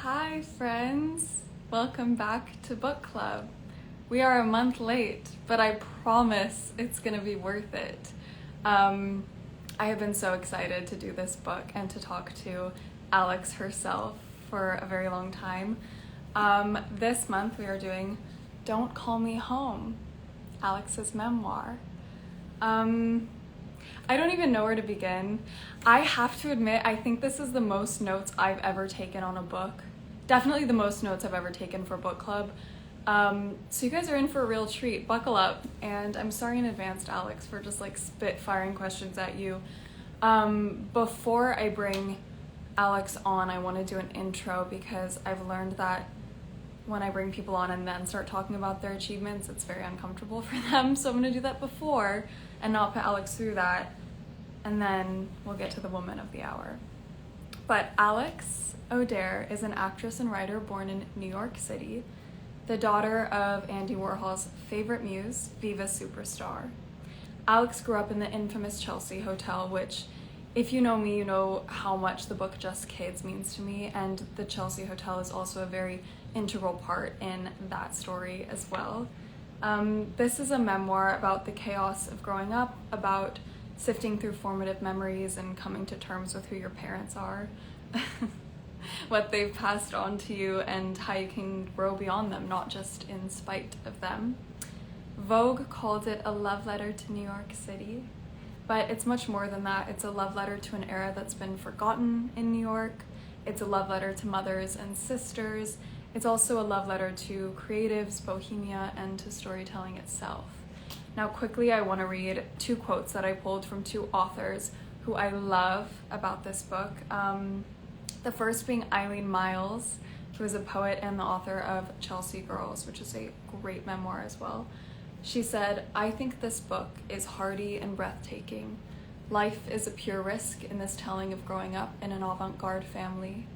Hi, friends. Welcome back to book club. We are a month late, but I promise it's going to be worth it. I have been so excited to do this book and to talk to Alex herself for a very long time. This month we are doing Don't Call Me Home, Alex's memoir. I don't even know where to begin. I have to admit, I think this is the most notes I've ever taken on a book. Definitely the most notes I've ever taken for book club. So you guys are in for a real treat. Buckle up. And I'm sorry in advance, Alex, for just like spit firing questions at you. Before I bring Alex on, I want to do an intro because I've learned that when I bring people on and then start talking about their achievements, it's very uncomfortable for them. So I'm going to do that before and not put Alex through that. And then we'll get to the woman of the hour. But Alex Auder is an actress and writer born in New York City, the daughter of Andy Warhol's favorite muse, Viva Superstar. Alex grew up in the infamous Chelsea Hotel, which, if you know me, you know how much the book Just Kids means to me, and the Chelsea Hotel is also a very integral part in that story as well. This is a memoir about the chaos of growing up, about sifting through formative memories and coming to terms with who your parents are, what they've passed on to you, and how you can grow beyond them, not just in spite of them. Vogue called it a love letter to New York City, but it's much more than that. It's a love letter to an era that's been forgotten in New York. It's a love letter to mothers and sisters. It's also a love letter to creatives, bohemia, and to storytelling itself. Now, quickly, I want to read two quotes that I pulled from two authors who I love about this book. The first being Eileen Myles, who is a poet and the author of Chelsea Girls, which is a great memoir as well. She said, "I think this book is hearty and breathtaking. Life is a pure risk in this telling of growing up in an avant-garde family.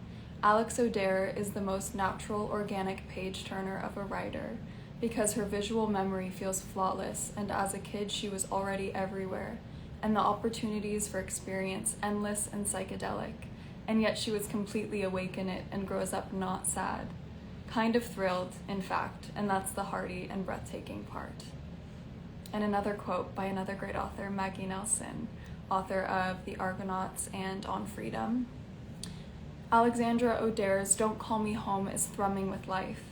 Alex Auder is the most natural, organic page-turner of a writer, because her visual memory feels flawless, and as a kid she was already everywhere, and the opportunities for experience endless and psychedelic, and yet she was completely awake in it and grows up not sad. Kind of thrilled, in fact, and that's the hearty and breathtaking part." And another quote by another great author, Maggie Nelson, author of The Argonauts and On Freedom. "Alexandra Auder's Don't Call Me Home is thrumming with life.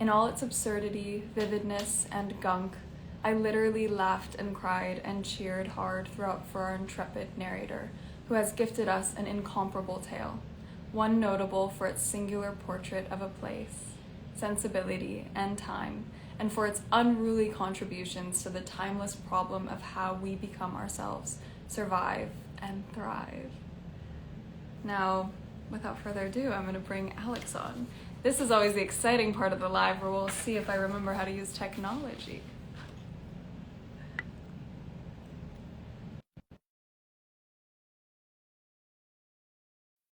In all its absurdity, vividness, and gunk, I literally laughed and cried and cheered hard throughout for our intrepid narrator, who has gifted us an incomparable tale, one notable for its singular portrait of a place, sensibility, and time, and for its unruly contributions to the timeless problem of how we become ourselves, survive, and thrive." Now, without further ado, I'm going to bring Alex on. This is always the exciting part of the live where we'll see if I remember how to use technology.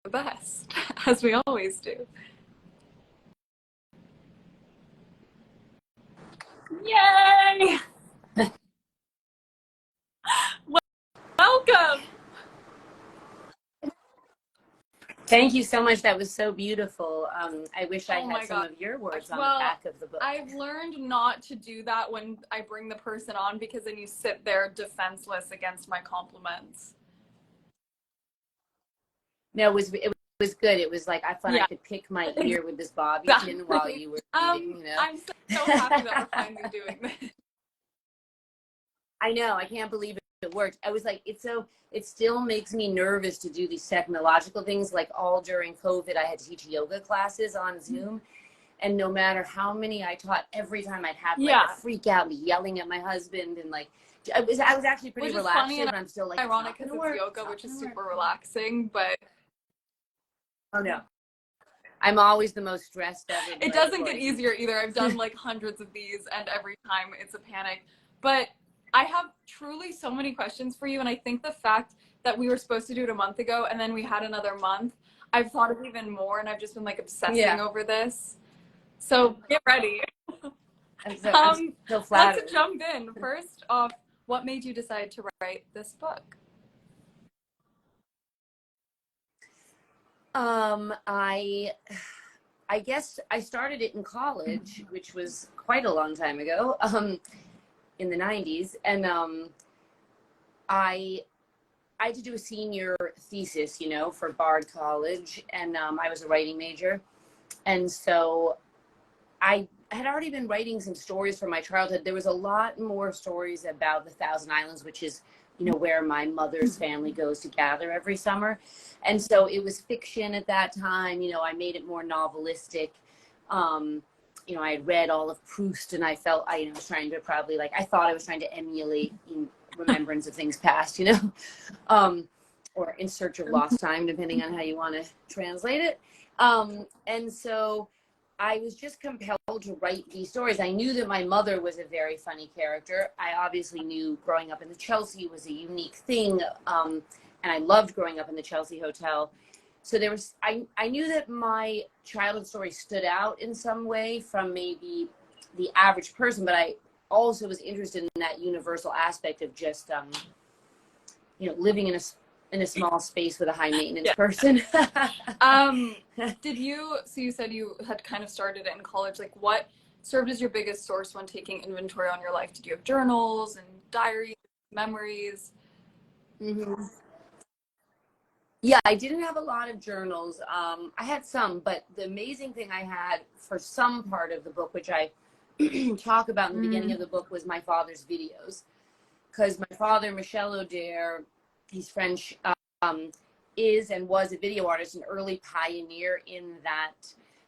The best, as we always do. Yay! Welcome! Thank you so much. That was so beautiful. I wish I Oh had my some God. of your words on the Well, back of the book. I've learned not to do that when I bring the person on, because then you sit there defenseless against my compliments. No, it was good. It was like I thought I Yeah, could pick my ear with this bobby pin while exactly. you were reading. I'm so happy that we're finally doing this. I know. I can't believe it worked. I was like, it still makes me nervous to do these technological things. Like all during COVID, I had to teach yoga classes on Zoom. And no matter how many I taught, every time I'd have like a freak out, and be yelling at my husband, and like I was actually pretty Which is relaxed, funny and but I'm still like, ironic because it's yoga, which is super relaxing, but Oh no, I'm always the most stressed ever. it doesn't get easier either. I've done like hundreds of these, and every time it's a panic. But I have truly so many questions for you, and I think the fact that we were supposed to do it a month ago and then we had another month, I've thought of even more, and I've just been like obsessing over this. So get ready. I'm so flattered. Let's jump in. First off, what made you decide to write this book? I I guess I started it in college, which was quite a long time ago, in the 90s. And I I had to do a senior thesis, you know, for Bard College, and I was a writing major. And so I had already been writing some stories from my childhood. There was a lot more stories about the Thousand Islands, which is, you know, where my mother's family goes to gather every summer. And so it was fiction at that time. You know, I made it more novelistic. Um, you know, I had read all of Proust, and I felt I was trying to probably I thought I was trying to emulate in remembrance of things past, you know, or in search of lost time, depending on how you want to translate it. And so I was just compelled to write these stories. I knew that my mother was a very funny character. I obviously knew growing up in the Chelsea was a unique thing. And I loved growing up in the Chelsea Hotel. So there was, I knew that my childhood story stood out in some way from maybe the average person, but I also was interested in that universal aspect of just, living in a small space with a high maintenance person. So you said you had kind of started it in college. Like, what served as your biggest source when taking inventory on your life? Did you have journals and diaries, memories? Mm-hmm. Yeah, I didn't have a lot of journals. I had some, but the amazing thing I had for some part of the book, which I talk about in the beginning of the book, was my father's videos. Because my father, Michel Auder, he's French, is and was a video artist, an early pioneer in that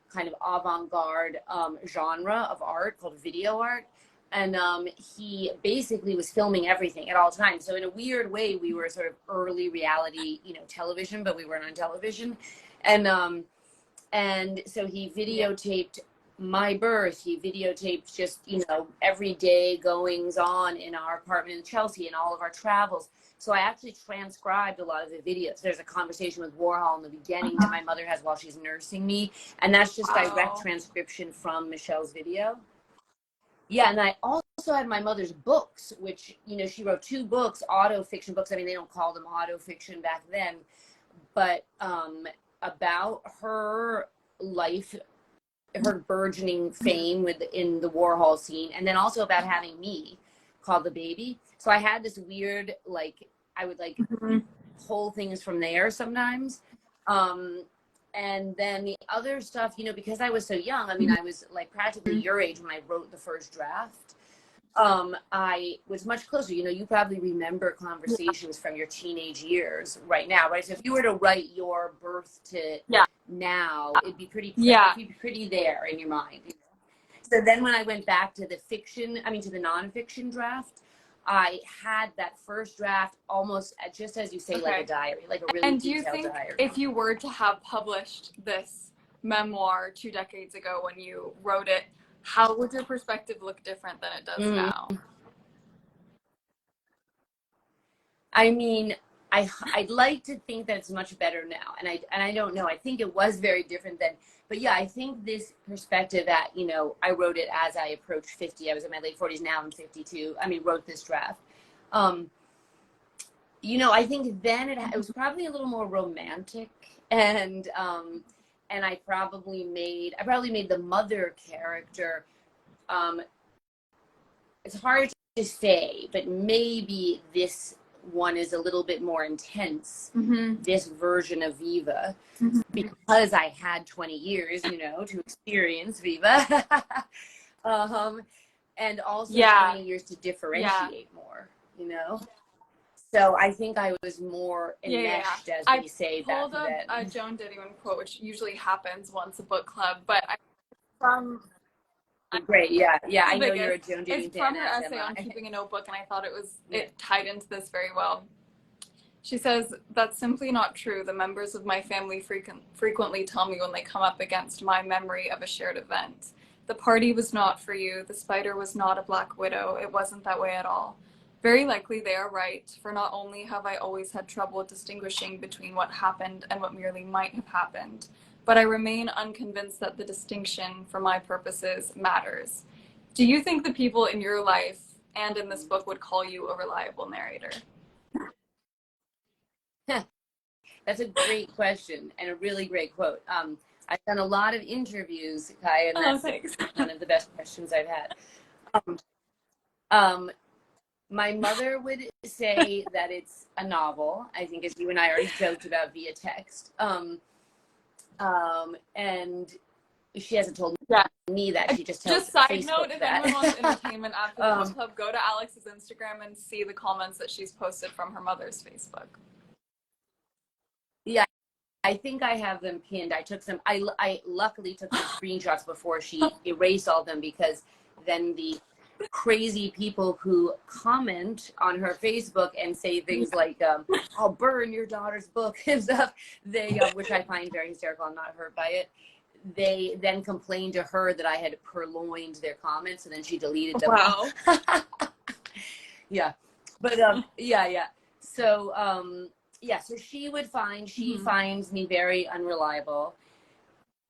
kind of avant-garde genre of art called video art. And he basically was filming everything at all times. So in a weird way, we were sort of early reality, television, but we weren't on television. And so he videotaped my birth. He videotaped just, everyday goings on in our apartment in Chelsea and all of our travels. So I actually transcribed a lot of the videos. There's a conversation with Warhol in the beginning that my mother has while she's nursing me. And that's just direct transcription from Michelle's video. Yeah, and I also had my mother's books, which, she wrote 2 books, auto fiction books. I mean, they don't call them auto fiction back then, but about her life, her burgeoning fame in the Warhol scene, and then also about having me, called The Baby. So I had this weird, I would pull things from there sometimes. And then the other stuff, because I was so young, I mean, I was practically your age when I wrote the first draft. I was much closer. You probably remember conversations from your teenage years right now, right? So if you were to write your birth to now, it'd be pretty there in your mind. So then when I went back to the nonfiction draft, I had that first draft almost just as you say, like a diary, like a really detailed diary. And do you think if you were to have published this memoir 2 decades ago when you wrote it, how would your perspective look different than it does now? I mean, I'd like to think that it's much better now, and I don't know. I think it was very different then, but yeah, I think this perspective that I wrote it as I approached 50. I was in my late 40s. Now I'm 52. I mean, wrote this draft. I think then it was probably a little more romantic, and I probably made the mother character. It's hard to say, but maybe this one is a little bit more intense, this version of Viva, because I had 20 years, to experience Viva, and also 20 years to differentiate more, So I think I was more enmeshed, as we say back then. I pulled up a Joan Didion quote, which usually happens once a book club, but from... Great, yeah, I know you're a Joan Didion fan. It's from her essay on keeping a notebook, and I thought it tied into this very well. She says, "That's simply not true. The members of my family frequently tell me when they come up against my memory of a shared event. The party was not for you. The spider was not a black widow. It wasn't that way at all. Very likely they are right, for not only have I always had trouble distinguishing between what happened and what merely might have happened, but I remain unconvinced that the distinction, for my purposes, matters." Do you think the people in your life and in this book would call you a reliable narrator? That's a great question and a really great quote. I've done a lot of interviews, Kai, and Oh, that's thanks. one of the best questions I've had. Um, um, my mother would say that it's a novel. I think, as you and I already joked about via text. And she hasn't told Yeah. me that. She just tells Just side Facebook note, if that. anyone wants entertainment after the book club, go to Alex's Instagram and see the comments that she's posted from her mother's Facebook. Yeah, I think I have them pinned. I took some. I luckily took some screenshots before she erased all of them, because then the crazy people who comment on her Facebook and say things like, "I'll burn your daughter's book" and stuff, they, which I find very hysterical. I'm not hurt by it. They then complained to her that I had purloined their comments, and then she deleted them. Wow. Yeah, but yeah. So yeah, so she finds me very unreliable,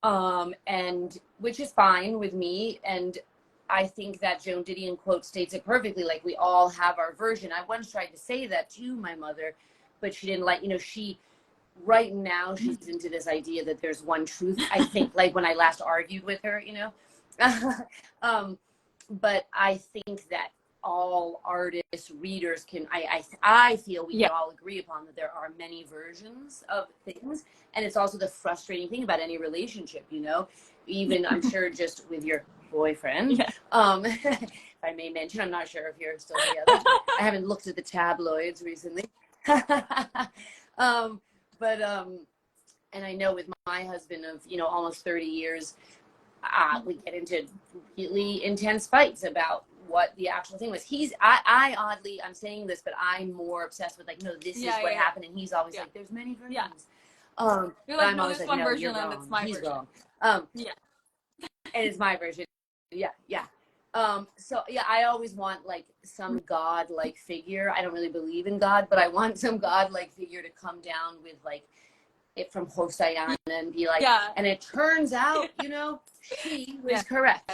and which is fine with me. And I think that Joan Didion quote states it perfectly. Like, we all have our version. I once tried to say that to my mother, but she didn't like. She right now she's into this idea that there's one truth. I think, like when I last argued with her, but I think that all artists, readers can, I feel we can all agree upon that there are many versions of things. And it's also the frustrating thing about any relationship, even I'm sure just with your boyfriend. If I may mention, I'm not sure if you're still together. I haven't looked at the tabloids recently. And I know with my husband of, almost 30 years, we get into really intense fights about what the actual thing was. I oddly, I'm saying this, but I'm more obsessed with, like, no, this is what happened. And he's always like, there's many versions. You're like, I'm no, always there's like, one no, version you're and wrong. it's my He's version. wrong. And it's my version. Yeah. So yeah, I always want, like, some God-like figure. I don't really believe in God, but I want some God-like figure to come down with, like, it from Hosayan and be like, and it turns out, she was correct,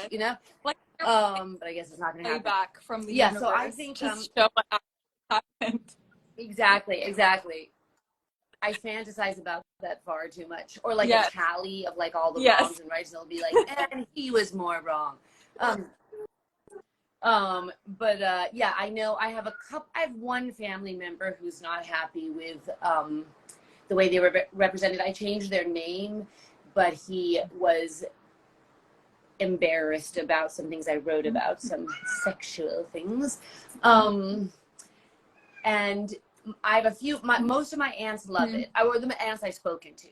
Like, but I guess it's not going to happen. Back from the universe. So I think to show what happened. Exactly. I fantasize about that far too much, or like a tally of, like, all the wrongs and rights, and they'll be like, and he was more wrong. But yeah, I know I have one family member who's not happy with the way they were represented. I changed their name, but he was embarrassed about some things I wrote about, some sexual things. And I have a few, most of my aunts love it. Or the aunts I've spoken to,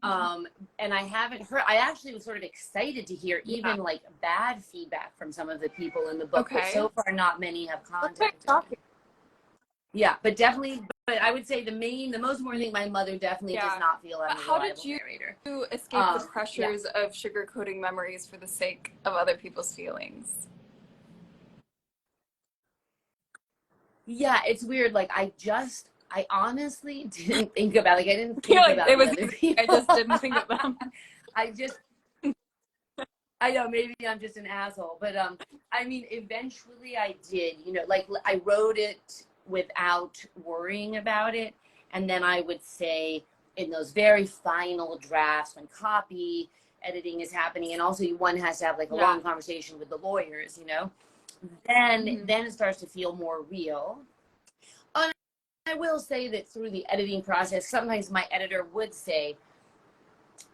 and I haven't heard, I actually was sort of excited to hear even like bad feedback from some of the people in the book, but so far not many have contacted me. Yeah, but definitely, but I would say the most important thing, my mother definitely does not feel I'm a reliable narrator. How did you escape the pressures of sugarcoating memories for the sake of other people's feelings? Yeah, it's weird. Like, I honestly didn't think about, like, I didn't think about it was the other people. I just didn't think of them. I know, maybe I'm just an asshole, but I mean, eventually I did, like, I wrote it without worrying about it. And then I would say in those very final drafts, when copy editing is happening, and also one has to have, like, a long conversation with the lawyers, then it starts to feel more real. I will say that through the editing process, sometimes my editor would say,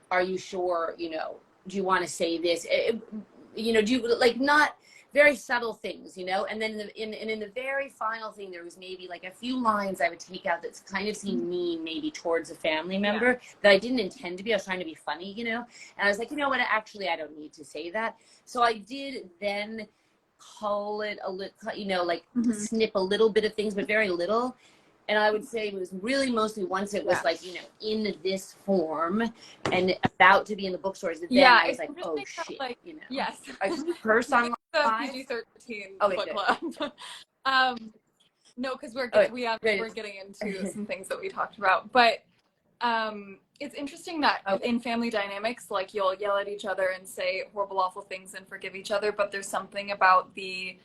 are you sure, do you want to say this? Do you, like, not very subtle things, and then in the very final thing, there was maybe like a few lines I would take out that's kind of seemed mean, maybe towards a family member that I didn't intend to be. I was trying to be funny, and I was like, you know what, actually, I don't need to say that. So I did then call it a little, like, snip a little bit of things, but very little. And I would say it was really mostly once it was like, in this form and about to be in the bookstores, then I was like, oh shit, like, I curse on PG-13 book club. No, because we're getting into some things that we talked about, but it's interesting that in family dynamics, like, you'll yell at each other and say horrible, awful things and forgive each other, but there's something about the,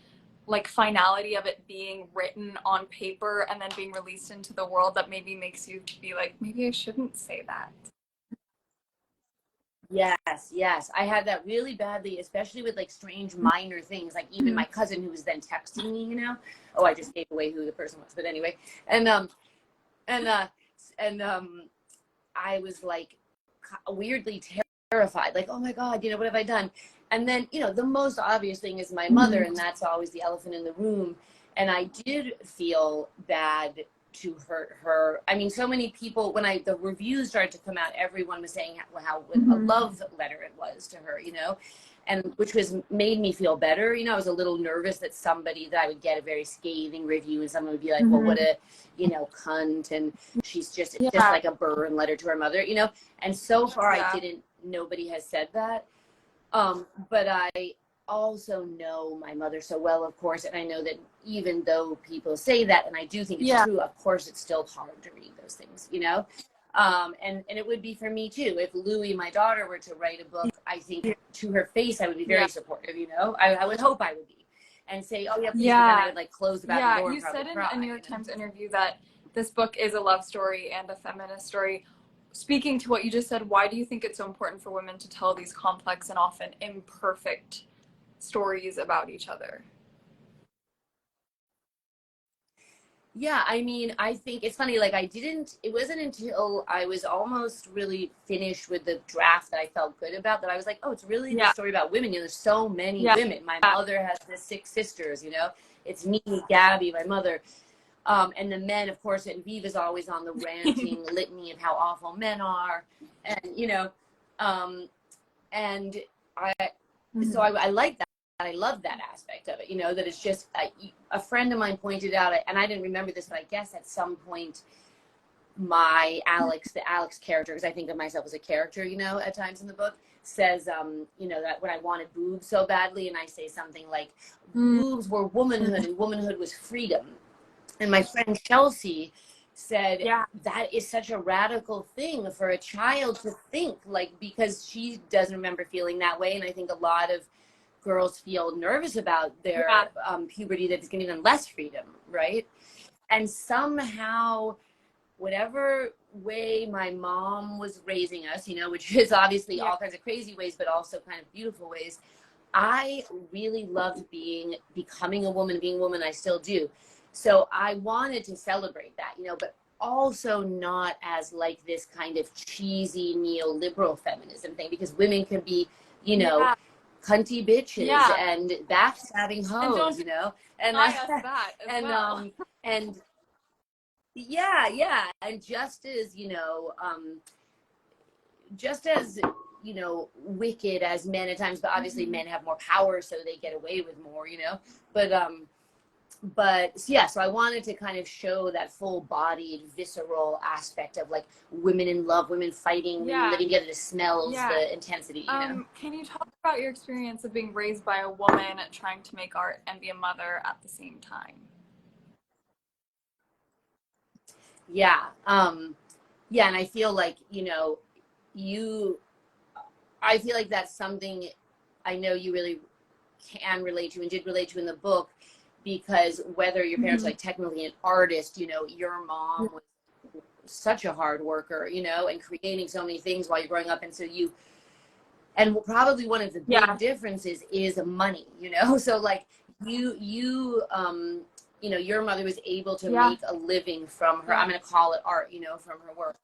like, finality of it being written on paper and then being released into the world that maybe makes you be like, maybe I shouldn't say that. Yes. I had that really badly, especially with like strange minor things, like even my cousin who was then texting me, you know. Oh, I just gave away who the person was, but anyway. And and uh and I was like weirdly terrified, like, oh my God, you know, what have I done? And then, you know, the most obvious thing is my mother, and that's always the elephant in the room. And I did feel bad to hurt her. I mean, so many people, when the reviews started to come out, everyone was saying how a love letter it was to her, you know, and which was made me feel better. You know, I was a little nervous that I would get a very scathing review and someone would be like, well, what a, you know, cunt, and it's just like a burn letter to her mother, you know. And so far nobody has said that. But I also know my mother so well, of course, and I know that even though people say that, and I do think it's true, of course, it's still hard to read those things, you know? And it would be for me too. If Louie, my daughter, were to write a book, I think to her face, I would be very supportive, you know? I would hope I would be. And say, oh yeah, please, but then I would like close the bathroom door and you probably said in cry, a New York you know? Times interview that this book is a love story and a feminist story. Speaking to what you just said, why do you think it's so important for women to tell these complex and often imperfect stories about each other? Yeah, I mean, I think it's funny, like it wasn't until I was almost really finished with the draft that I felt good about that I was like, oh, it's really the story about women. You know, there's so many women. My mother has the 6 sisters, you know, it's me, Gabby, my mother. And the men, of course, and Viva's always on the ranting litany of how awful men are. And, you know, and I, so I like that. I love that aspect of it, you know, that it's just a friend of mine pointed out, and I didn't remember this, but I guess at some point the Alex character, because I think of myself as a character, you know, at times in the book, says, you know, that when I wanted boobs so badly, and I say something like, boobs were womanhood and womanhood was freedom. And my friend Chelsea said, that is such a radical thing for a child to think, like, because she doesn't remember feeling that way. And I think a lot of girls feel nervous about their puberty, that it's getting them less freedom, right? And somehow, whatever way my mom was raising us, you know, which is obviously all kinds of crazy ways, but also kind of beautiful ways, I really loved becoming a woman, being a woman. I still do. So I wanted to celebrate that, you know, but also not as like this kind of cheesy neoliberal feminism thing, because women can be, you know, cunty bitches and backstabbing hoes, you know, and and and just as, you know, just as, you know, wicked as men at times, but obviously men have more power, so they get away with more, you know, but yeah, so I wanted to kind of show that full-bodied, visceral aspect of like women in love, women fighting, women living together, the smells, the intensity, you know. Can you talk about your experience of being raised by a woman trying to make art and be a mother at the same time? Yeah, and I feel like, you know, I feel like that's something I know you really can relate to and did relate to in the book, because whether your parents are like technically an artist, you know, your mom was such a hard worker, you know, and creating so many things while you're growing up. And so and probably one of the big differences is money, you know, so like you know, your mother was able to make a living from her, I'm going to call it art, you know, from her work.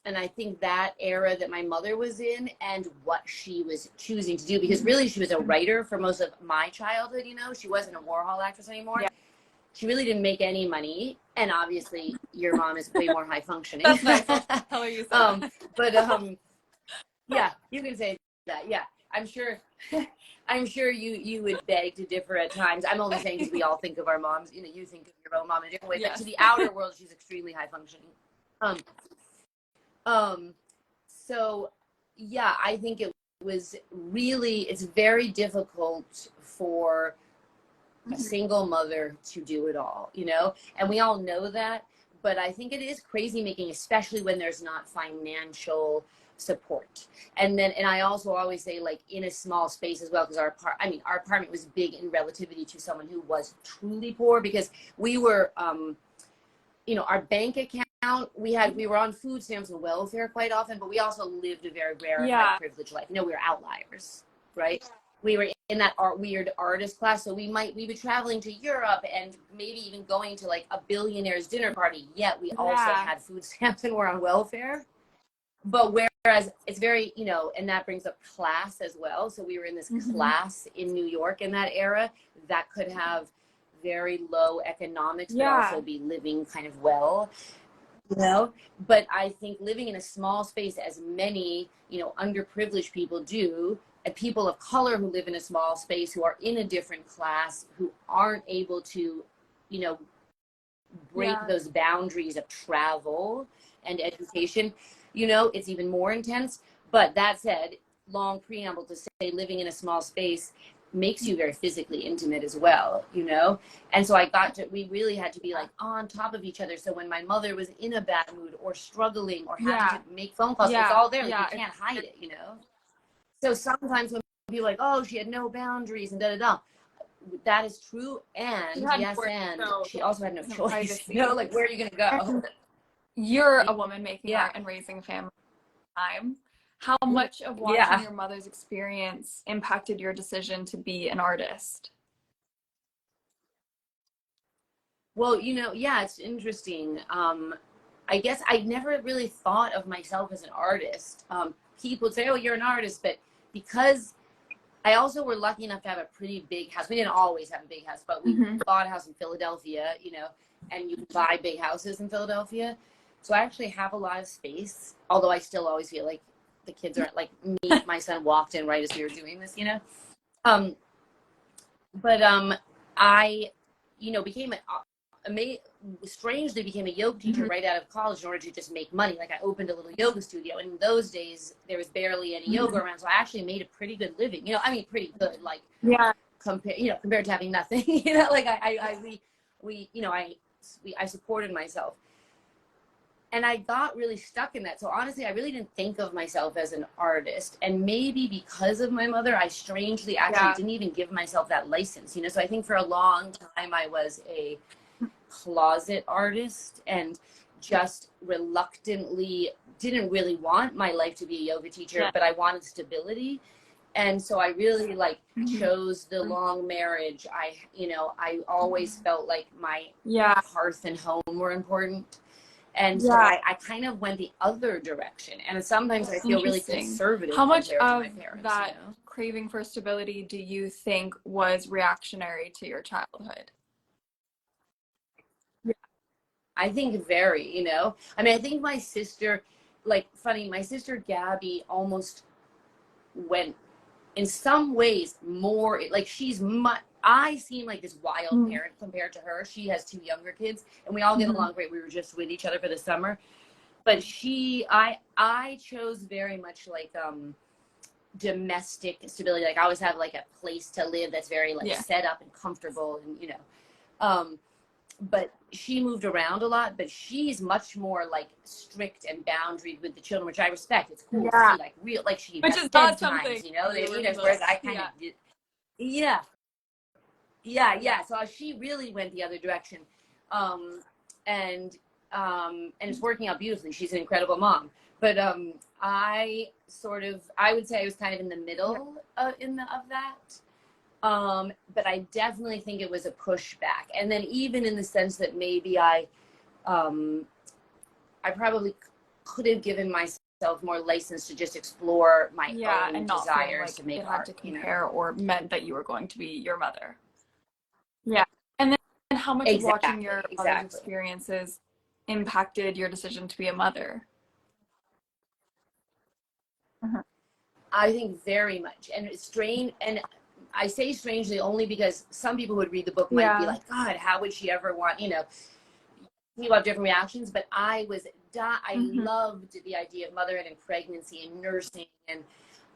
And I think that era that my mother was in and what she was choosing to do, because really she was a writer for most of my childhood, you know, she wasn't a Warhol actress anymore. She really didn't make any money. And obviously your mom is way more high functioning. That's nice. I'll tell her you said that. But yeah, you can say that. Yeah, I'm sure. I'm sure you would beg to differ at times. I'm only saying because we all think of our moms. You know, you think of your own mom in a different way. But to the outer world, she's extremely high functioning. So yeah, I think it's very difficult for a single mother to do it all, you know, and we all know that, but I think it is crazy making, especially when there's not financial support. And I also always say, like, in a small space as well, because our apartment was big in relativity to someone who was truly poor, because we were, you know, our bank account we were on food stamps and welfare quite often, but we also lived a very rarefied privileged life. We were outliers, right? We were in that weird artist class, so we were traveling to Europe and maybe even going to like a billionaire's dinner party, yet we also had food stamps and were on welfare. But whereas it's very, and that brings up class as well. So we were in this class in New York in that era that could have very low economics, but also be living kind of well, But I think living in a small space, as many, underprivileged people do, and people of color who live in a small space, who are in a different class, who aren't able to, break those boundaries of travel and education, it's even more intense. But that said, long preamble to say, living in a small space makes you very physically intimate as well, and so we really had to be like on top of each other. So when my mother was in a bad mood or struggling or having to make phone calls, it's all there. Like, you can't hide it, So sometimes when people are like, oh, she had no boundaries and that is true. And she also had no choice, like, where are you gonna go? You're a woman making art and raising a family time. How much of watching your mother's experience impacted your decision to be an artist? Well, it's interesting. I guess I never really thought of myself as an artist. People would say, oh, you're an artist, but because I also were lucky enough to have a pretty big house. We didn't always have a big house, but we bought a house in Philadelphia, and you buy big houses in Philadelphia. So I actually have a lot of space, although I still always feel like the kids aren't like me. My son walked in right as we were doing this, But I, strangely became a yoga teacher right out of college in order to just make money. Like, I opened a little yoga studio, and in those days there was barely any yoga around, so I actually made a pretty good living. Pretty good, like compared to having nothing. Like I supported myself. And I got really stuck in that. So honestly, I really didn't think of myself as an artist. And maybe because of my mother, I strangely actually didn't even give myself that license, So I think for a long time I was a closet artist and just reluctantly didn't really want my life to be a yoga teacher, but I wanted stability. And so I really chose the long marriage. I always felt like my hearth and home were important. And so I kind of went the other direction. And sometimes I feel really conservative. How much compared of to my parents, that craving for stability do you think was reactionary to your childhood? I think very, I think my sister, my sister Gabby almost went in some ways more, she's I seem like this wild parent compared to her. She has 2 younger kids, and we all get along great. We were just with each other for the summer. But I chose very much domestic stability. Like, I always have a place to live that's very set up and comfortable, and but she moved around a lot. But she's much more strict and boundaried with the children, which I respect. It's cool to see real, she which has is not something, something whereas I kind of did. Yeah. So she really went the other direction, and it's working out beautifully. She's an incredible mom. But I would say I was kind of in the middle of that. But I definitely think it was a pushback. And then even in the sense that maybe I probably could have given myself more license to just explore my own and not desires to make it art, had to compare or meant that you were going to be your mother. Yeah. And then how much of watching your mother's experiences impacted your decision to be a mother? I think very much. And it's strange, and I say strangely only because some people who would read the book might be like, God, how would she ever want, people have different reactions. But I loved the idea of motherhood and pregnancy and nursing, and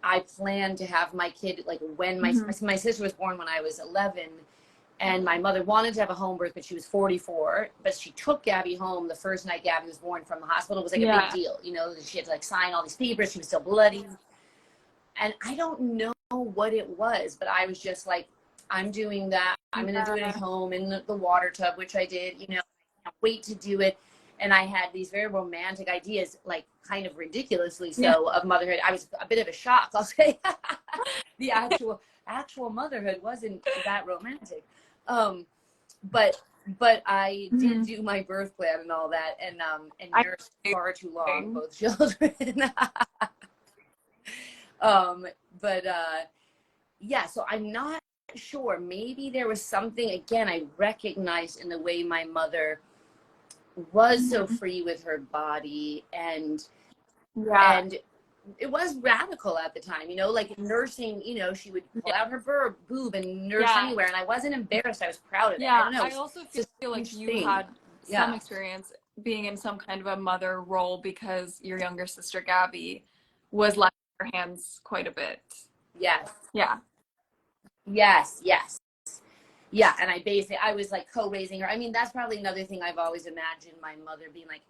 I planned to have my kid when my sister was born when I was 11, and my mother wanted to have a home birth, but she was 44. But she took Gabby home the first night Gabby was born from the hospital. It was a big deal, she had to sign all these papers. She was still bloody. And I don't know what it was, but I was just I'm doing that. I'm going to do it at home in the water tub, which I did, I can't wait to do it. and I had these very romantic ideas, like kind of ridiculously Yeah. so, of motherhood. I was a bit of a shock, I'll say. The actual motherhood wasn't that romantic. Um, but I did Mhm. do my birth plan and all that, and I nursed far too long both children. But yeah, so I'm not sure. Maybe there was something, again, I recognized in the way my mother was so Mhm. free with her body, Yeah. and it was radical at the time, you know, like nursing, you know, she would pull Yeah. out her boob and nurse Yeah. anywhere, and I wasn't embarrassed, I was proud of it. I Yeah. don't know, I it's also just feel a like huge you thing. had some Yeah. experience being in some kind of a mother role because your younger sister Gabby was left in your hands quite a bit. Yes. Yeah. Yes. Yeah, and I was like co-raising her. I mean, that's probably another thing I've always imagined my mother being like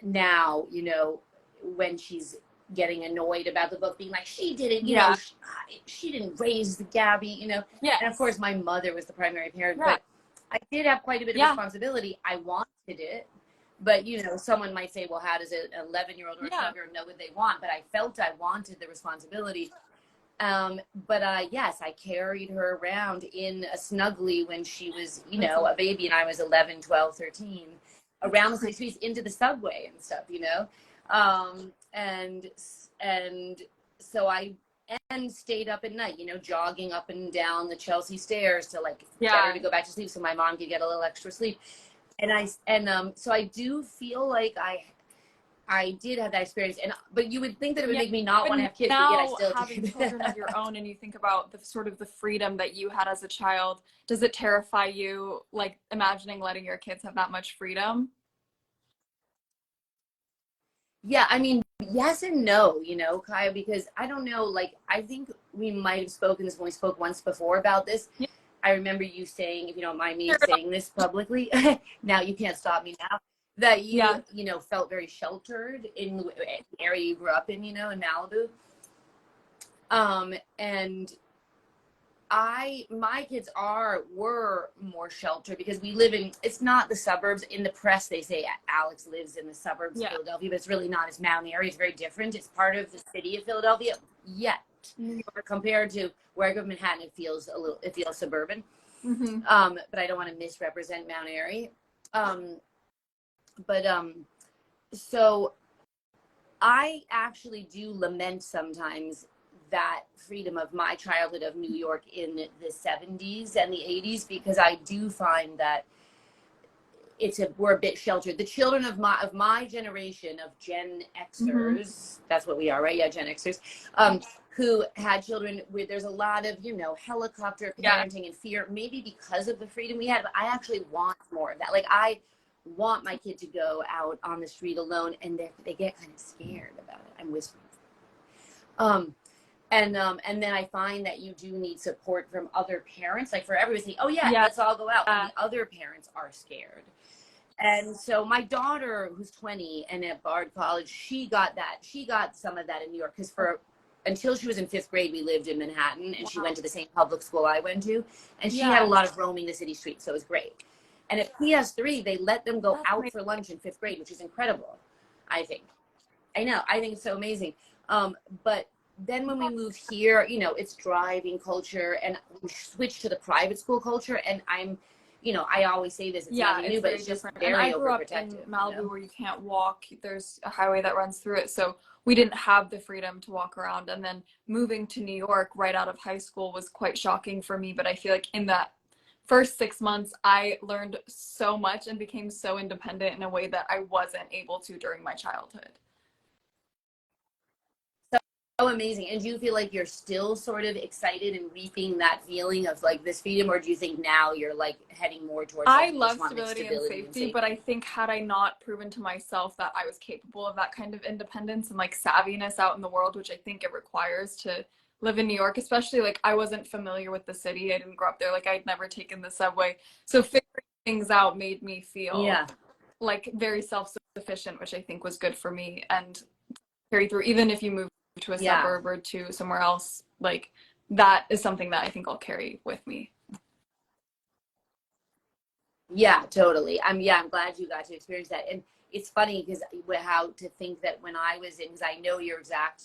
now, you know, when she's getting annoyed about the book, being like, she didn't, you know, Yeah. she didn't raise the Gabby, you know. And of course, Yes. my mother was the primary parent, Yeah. but I did have quite a bit of Yeah. responsibility. I wanted it, but you know, someone might say, well, how does an 11-year-old or a Yeah. 12-year-old know what they want? But I felt I wanted the responsibility. But yes, I carried her around in a snuggly when she was, you That's know, a baby, and I was 11, 12, 13, around the city streets, into the subway and stuff, you know. And so I and stayed up at night, you know, jogging up and down the Chelsea stairs to like get her Yeah. to go back to sleep so my mom could get a little extra sleep. And so I do feel like I did have that experience, and but you would think that it would Yeah. make me not want to But have kids, but yet I now still having did. children of your own and you think about the sort of the freedom that you had as a child, does it terrify you like imagining letting your kids have that much freedom? Yeah, I mean, yes and no, you know, Kaya, because I don't know, like, I think we might have spoken this when we spoke once before about this. Yeah. I remember you saying, if you don't mind me Sure. saying this publicly, now you can't stop me now, that Yeah. you know, felt very sheltered in the area you grew up in, you know, in Malibu. And my kids were more sheltered because we live in, it's not the suburbs. In the press they say Alex lives in the suburbs of Yeah. Philadelphia, but it's really not. It's mountain area. It's very different. It's part of the city of Philadelphia, yet New York. compared to where I grew up in Manhattan, it feels suburban. Mm-hmm. But I don't want to misrepresent Mount Airy. um but so I actually do lament sometimes that freedom of my childhood of New York in the 70s and the 80s, because I do find that we're a bit sheltered. The children of my generation of Gen Mm-hmm. Xers, that's what we are, right? Yeah, Gen Xers, who had children with, there's a lot of, you know, helicopter Yeah. parenting and fear, maybe because of the freedom we had, but I actually want more of that. Like, I want my kid to go out on the street alone, and they get kind of scared about it. I'm whispering. Um, and then I find that you do need support from other parents. Like, for everyone saying, "Oh yeah, Yeah. let's all go out," and the other parents are scared. And so my daughter, who's 20 and at Bard College, she got some of that in New York, because for until she was in 5th grade, we lived in Manhattan, and she Wow. went to the same public school I went to, and she had a Yeah. lot of roaming the city streets, so it was great. And at PS3, they let them go That's out amazing. for lunch in 5th grade, which is incredible, I think. I know, I think it's so amazing. But then when we moved here, you know, it's driving culture, and we switched to the private school culture, and you know, I always say this, it's Yeah, nothing it's new, but very it's just different. And I very grew up in overprotective, you Malibu know? where you can't walk. There's a highway that runs through it. So we didn't have the freedom to walk around. And then moving to New York right out of high school was quite shocking for me. But I feel like in that first 6 months, I learned so much and became so independent in a way that I wasn't able to during my childhood. So amazing. And do you feel like you're still sort of excited and reaping that feeling of like this freedom, or do you think now you're like heading more towards I like you just love want like stability and stability and safety, but safety? I think had I not proven to myself that I was capable of that kind of independence and like savviness out in the world, which I think it requires to live in New York, especially like I wasn't familiar with the city. I didn't grow up there. Like I'd never taken the subway. So figuring things out made me feel Yeah. like very self-sufficient, which I think was good for me and carry through. Even if you move to a Yeah. suburb or to somewhere else, like that is something that I think I'll carry with me. Yeah, totally. I'm glad you got to experience that. And it's funny because how to think that when I was in, because I know your exact,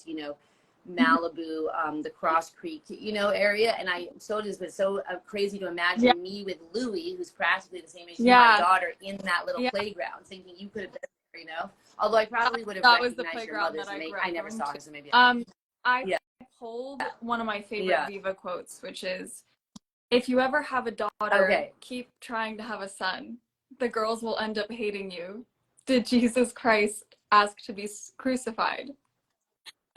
Malibu, the Cross Creek, area. And so just was so crazy to Yeah. imagine me with Louie, who's practically the same age as my Yeah. daughter, in that little Yeah. playground, thinking you could have been there, Although I probably would have That was the recognized your playground mother's, that I and grew I up never going saw to. her, so maybe. I Yeah. pulled one of my favorite Yeah. Viva quotes, which is, if you ever have a daughter, Okay. keep trying to have a son. The girls will end up hating you. Did Jesus Christ ask to be crucified?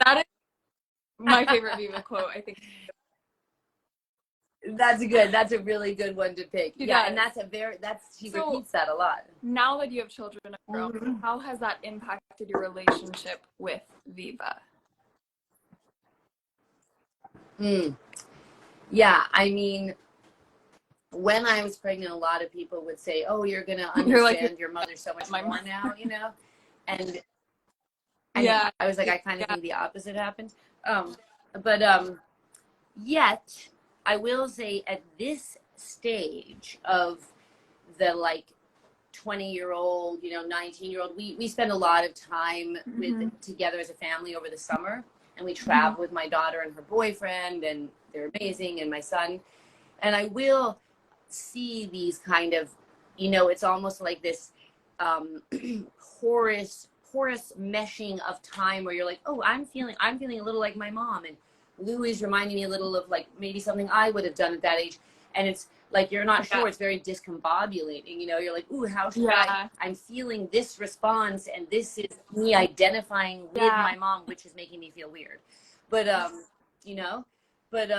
That is my favorite Viva quote, I think. That's good. That's a really good one to pick. She Yeah, does. and she So, repeats that a lot. now that you have children of your own, how has that impacted your relationship with Viva? Yeah, I mean, when I was pregnant, a lot of people would say, "Oh, you're gonna You're like, understand your mother so much my more mom. now," and Yeah. I was like, I kind of think the opposite happened. But yet, I will say at this stage of the 20-year-old, 19-year-old, we spend a lot of time together as a family over the summer, and we travel with my daughter and her boyfriend, and they're amazing, and my son. And I will see these kind of, it's almost like this porous meshing of time where you're like, oh, I'm feeling a little like my mom, and Louie is reminding me a little of like maybe something I would have done at that age. And it's like you're not sure. It's very discombobulating. You're like, ooh, how should I? I'm feeling this response, and this is me identifying with my mom, which is making me feel weird. But but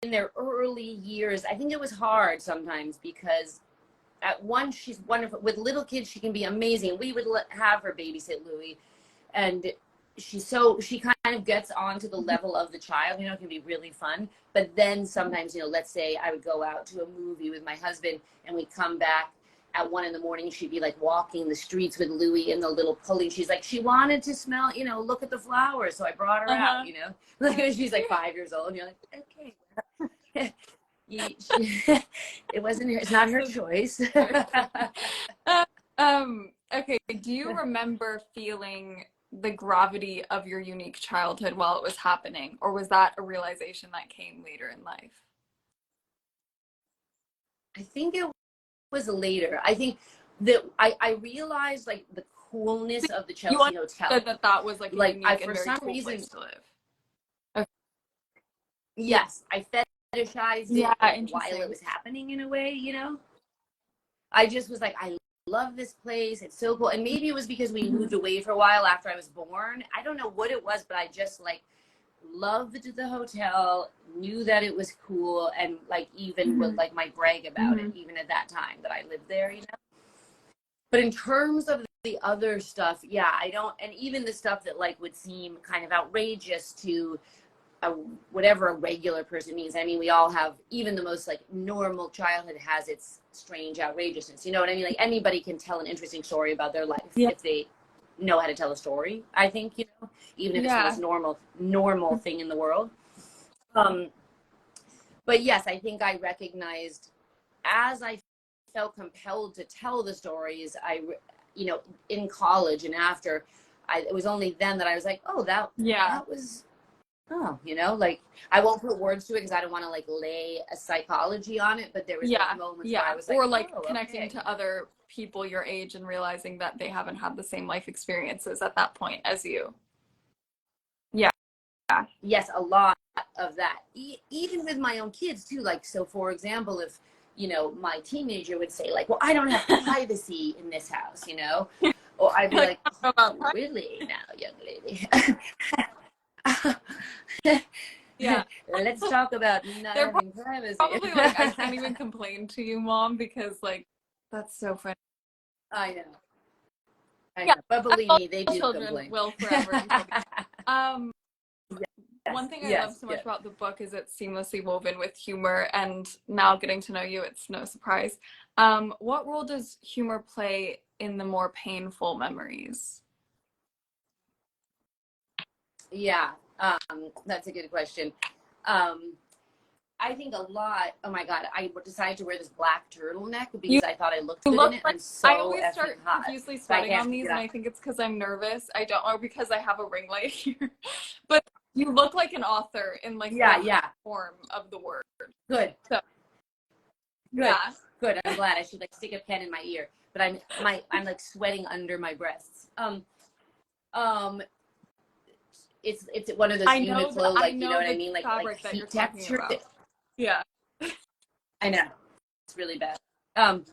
in their early years, I think it was hard sometimes because at one, she's wonderful. With little kids, she can be amazing. We would have her babysit Louie, and she kind of gets onto the level of the child. It can be really fun. But then sometimes, let's say I would go out to a movie with my husband, and we'd come back at 1 a.m. She'd be like walking the streets with Louie in the little pulley. She's like, she wanted to smell, look at the flowers, so I brought her out. Like she's like 5 years old, and you're like, okay. It's not her choice. Okay, do you remember feeling the gravity of your unique childhood while it was happening, or was that a realization that came later in life? I think it was later. I think that I realized like the coolness of the Chelsea Hotel. That was like a unique and very cool place to live. Okay. Yes, I fetishized it while it was happening in a way, I just was like, I love this place. It's so cool. And maybe it was because we moved away for a while after I was born. I don't know what it was, but I just loved the hotel, knew that it was cool, and even would might brag about it even at that time that I lived there, But in terms of the other stuff, yeah, I don't, and even the stuff that would seem kind of outrageous to whatever a regular person means. I mean, we all have, even the most normal childhood has its strange outrageousness. You know what I mean? Anybody can tell an interesting story about their life if they know how to tell a story. I think even if it's the most normal thing in the world. But yes, I think I recognized as I felt compelled to tell the stories. In college and after, it was only then that I was like, oh, that was. Oh, I won't put words to it because I don't want to lay a psychology on it, but there was moments where I was connecting to other people your age and realizing that they haven't had the same life experiences at that point as you. Yeah. Yes, a lot of that. Even with my own kids too. So for example, if my teenager would say well, I don't have privacy in this house, or I'd be like, oh, really now, young lady. Yeah. Let's talk about not having privacy. Probably I can't even complain to you, Mom, because that's so funny. I know. But believe me, they do children complain. Will forever. One thing I love so much about the book is it's seamlessly woven with humor, and now getting to know you, it's no surprise. What role does humor play in the more painful memories? Yeah, that's a good question. I think a lot. Oh my God, I decided to wear this black turtleneck You because I thought I looked good in look it. like I'm I so always effing start hot, profusely but I sweating can't on keep these, it and up. I think it's because I'm nervous. I don't know because I have a ring light here, but you look like an author in like Yeah, every yeah. form of the word. Good, So good, yeah, good. I'm glad. I should like stick a pen in my ear, but I'm like sweating under my breasts. Um, it's one of those Uniqlo, I like you know know what I the mean, like fabric that you're heat talking texture. about. Yeah, I know it's really bad. Um,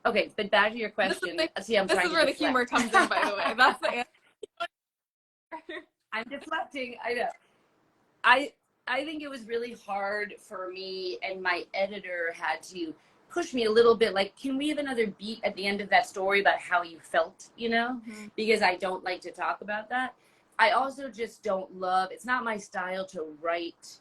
okay, but back to your this is question. the, See, I'm this trying is to where the humor deflect. comes in. By the way, that's the answer. I'm deflecting. I know. I I think it was really hard for me, and my editor had to push me a little bit. Like, can we have another beat at the end of that story about how you felt? You know, Mm-hmm. because I don't like to talk about that. I also just don't love. It's not my style to write.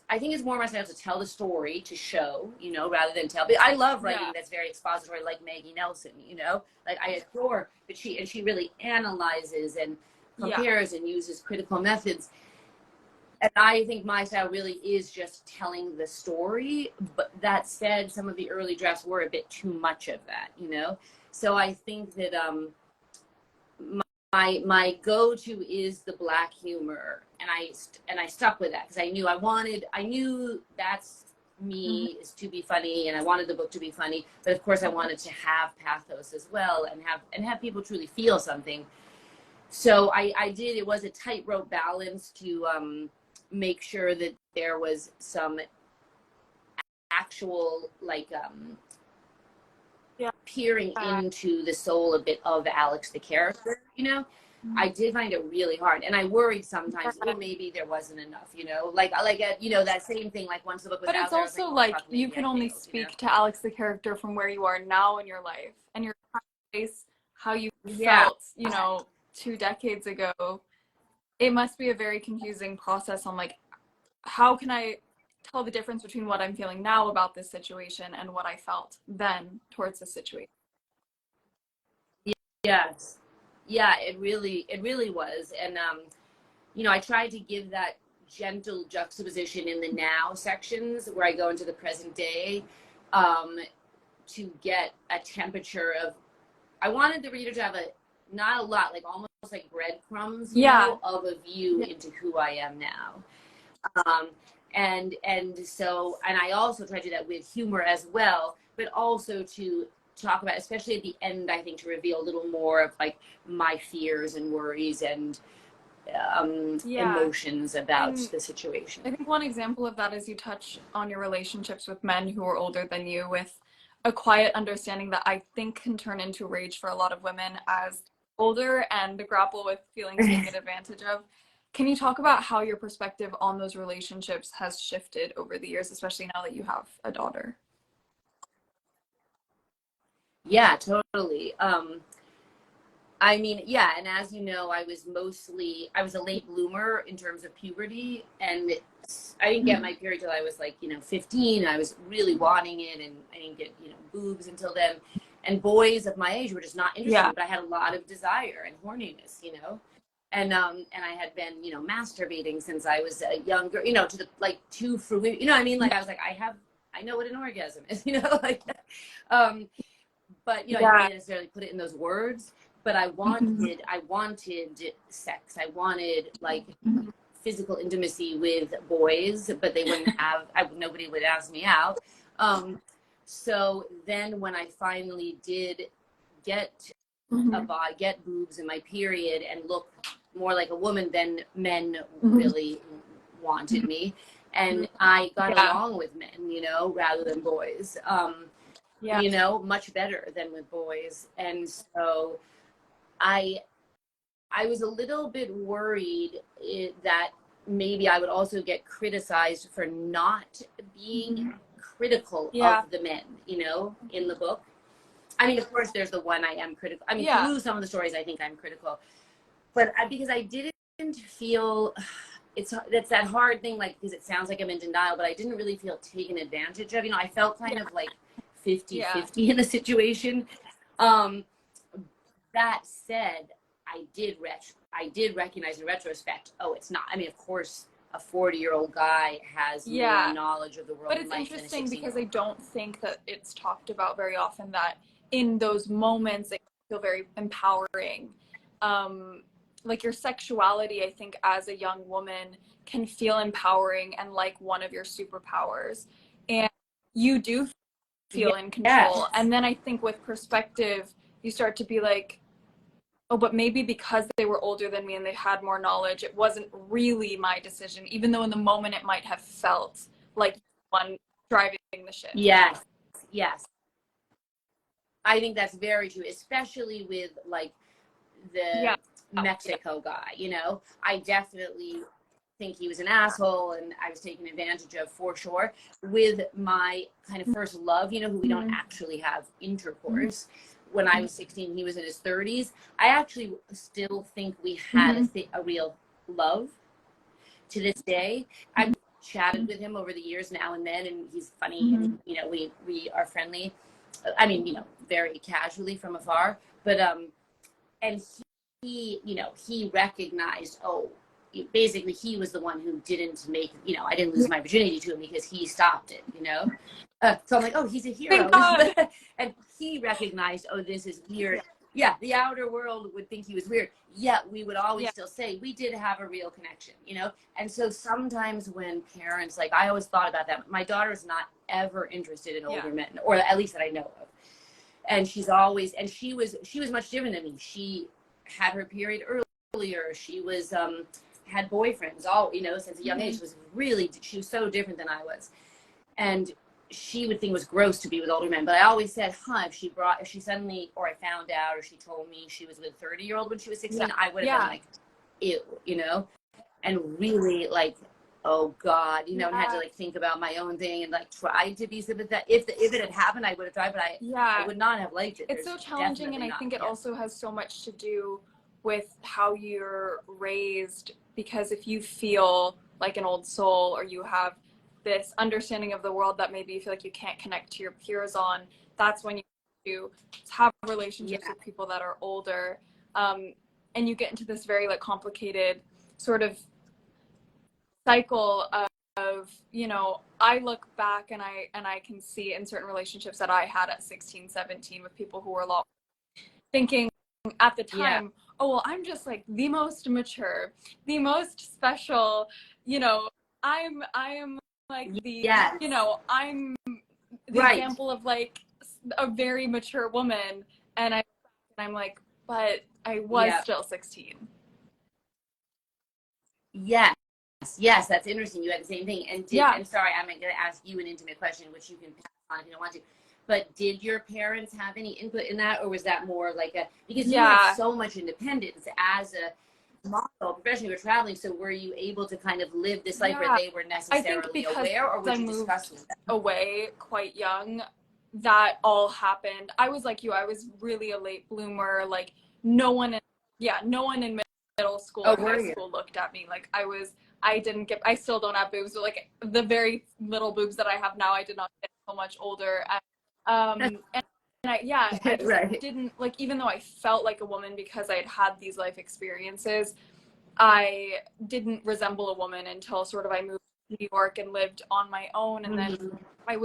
I think it's more my style to tell the story, to show, you know, rather than tell. But I love writing Yeah, that's very expository, like Maggie Nelson, you know, like I adore. But she really analyzes and yeah, compares and uses critical methods. And I think my style really is just telling the story. But that said, some of the early drafts were a bit too much of that, you know. So I think that my go-to is the black humor, and I stuck with that because I knew that's mm-hmm. me, is to be funny, and I wanted the book to be funny, but of course I wanted to have pathos as well, and have people truly feel something. So I did. It was a tightrope balance to make sure that there was some actual like Yeah. peering into the soul a bit of Alex the character, you know. I did find it really hard, and I worried sometimes, oh, maybe there wasn't enough, you know, you know, that same thing. Like once the book was But out it's there, I was like, also oh like fuck, you maybe can I only failed, you know. speak to Alex the character from where you are now in your life, and your face, how you Yeah, felt, 2 decades ago. It must be a very confusing process on like how can I tell the difference between what I'm feeling now about this situation and what I felt then towards this situation. yes, yeah, it really was. And you know, I tried to give that gentle juxtaposition in the now sections where I go into the present day, um, to get a temperature of. I wanted the reader to have a not a lot, like almost like breadcrumbs, you Yeah. know, of a view into who I am now. Um, and I also try to do that with humor as well, but also to talk about, especially at the end, I think, to reveal a little more of like my fears and worries and Yeah. emotions about And the situation. I think one example of that is you touch on your relationships with men who are older than you with a quiet understanding that I think can turn into rage for a lot of women as older and grapple with feeling taken advantage of. Can you talk about how your perspective on those relationships has shifted over the years, especially now that you have a daughter? Yeah, totally. I mean, yeah, and as you know, I was a late bloomer in terms of puberty, and I didn't get my period till I was like, you know, 15. I was really wanting it, and I didn't get, you know, boobs until then. And boys of my age were just not interested, Yeah. but I had a lot of desire and horniness, you know. And I had been, you know, masturbating since I was a younger, you know, to the like too fruit, you know what I mean? Like I was like, I know what an orgasm is, you know, like um but you know, I Yeah. didn't necessarily put it in those words. But I wanted sex. I wanted like physical intimacy with boys, but they wouldn't have. Nobody would ask me out. Um, so then, when I finally did get a body, get boobs in my period, and look more like a woman, then men really wanted me, and I got Yeah. along with men, you know, rather than boys. Yeah. You know, much better than with boys. And so I I was a little bit worried that maybe I would also get criticized for not being critical Yeah. of the men, you know, in the book. I mean, of course, there's the one I am critical. I mean, Yeah. through some of the stories, I think I'm critical, but because I didn't feel that's that hard thing, like, because it sounds like I'm in denial, but I didn't really feel taken advantage of. You know, I felt kind of like 50 Yeah. 50 in the situation. Um, that said, I did recognize in retrospect, oh, it's not. I mean, of course, a 40-year-old guy has more knowledge of the world but and it's life than a interesting 16-year-old. because I don't think that it's talked about very often that in those moments it can feel very empowering. Like your sexuality, I think, as a young woman can feel empowering and like one of your superpowers. And you do feel in control. Yes. And then I think with perspective, you start to be like, oh, but maybe because they were older than me and they had more knowledge, it wasn't really my decision, even though in the moment it might have felt like one driving the ship. Yes. Yes. I think that's very true, especially with like the Mexico guy, you know. I definitely think he was an asshole and I was taken advantage of for sure. With my kind of first love, you know, who we don't actually have intercourse. When I was 16, he was in his 30s. I actually still think we had a real love to this day. I've chatted with him over the years now and then, and he's funny, and you know, we are friendly. I mean, you know, very casually from afar, but and he, you know, he recognized, oh, basically he was the one who didn't make, you know, I didn't lose my virginity to him because he stopped it, you know. So I'm like, oh, he's a hero. And he recognized, oh, this is weird. Yeah, the outer world would think he was weird. Yet we would always still say we did have a real connection, you know? And so sometimes when parents, like I always thought about that. My daughter is not ever interested in older men, or at least that I know of. And she's always, and she was much different than me. She had her period earlier. She was, had boyfriends all, you know, since a young age. She was so different than I was. And she would think it was gross to be with older men, but I always said, if she suddenly, or I found out, or she told me she was with a 30-year-old when she was 16, I would have been like, ew, you know, and really like, oh God, you know, and had to like think about my own thing and like try to be sympathetic. If it had happened, I would have tried, but I would not have liked it. It's so challenging, and I think it also has so much to do with how you're raised, because if you feel like an old soul, or you have this understanding of the world that maybe you feel like you can't connect to your peers on, that's when you have relationships with people that are older, and you get into this very like complicated sort of cycle of, you know, I look back and I can see in certain relationships that I had at 16, 17 with people who were a lot, thinking at the time, oh, well, I'm just like the most mature, the most special, you know, I am like the, you know, I'm the example of like a very mature woman. And I'm like, but I was still 16. Yes, that's interesting. You had the same thing. And and sorry, I'm going to ask you an intimate question, which you can pass on if you don't want to. But did your parents have any input in that, or was that more like because you had so much independence as a model, professionally, you were traveling, so were you able to kind of live this life where they were necessarily aware, or would you discuss with them? Away quite young, that all happened. I was like you, I was really a late bloomer. Like no one in middle school or high school looked at me. Like I still don't have boobs, but like the very little boobs that I have now, I did not get so much older. And I just didn't, like, even though I felt like a woman because I had these life experiences, I didn't resemble a woman until sort of I moved to New York and lived on my own. And then I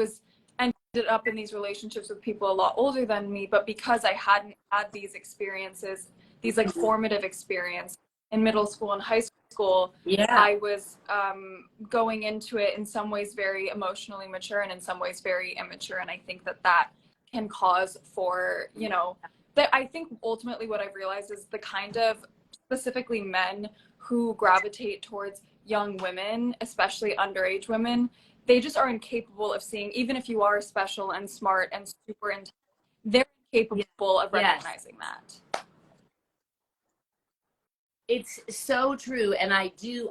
ended up in these relationships with people a lot older than me. But because I hadn't had these experiences, these like formative experiences in middle school and high school, I was going into it in some ways very emotionally mature and in some ways very immature. And I think that can cause for, you know, that I think ultimately what I've realized is the kind of specifically men who gravitate towards young women, especially underage women, they just are incapable of seeing, even if you are special and smart and super intelligent, they're incapable of recognizing that. It's so true, and I do